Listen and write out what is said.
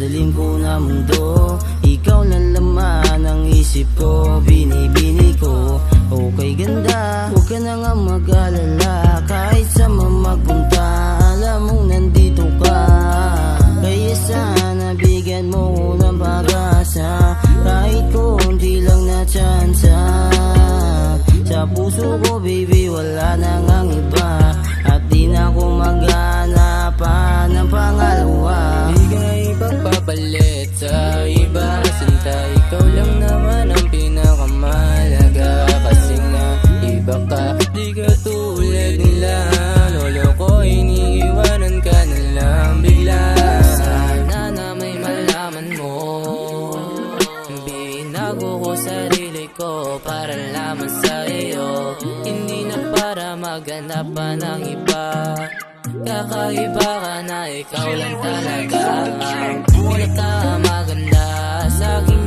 dilim ko na mundo. Ikaw lang laman ang isip ko, binibini ko. Okay ganda, huwag ka na nga mag-alala. Kahit sa magpunta, alam mong nandito ka. Kaya sana bigyan mo ko ng pag-asa, kahit konti lang na tsansa. Sa puso ko baby wala na ngang iba, at di na ako maghanapan ng pangalawa. Di ka ipagpapalit sa iba, sinta ikaw lang naman ang pinakamalaga. Kasi nga iba ka, di ka tulad nila. Lolo ko iniiwanan ka na lang bigla. Sana na may malaman mo, binago ko sarili ko para lamang sa iyo. Hindi na para maghanap pa ng iba. Kakaiba ka na, ikaw lang talaga ang pinakamaganda sa aking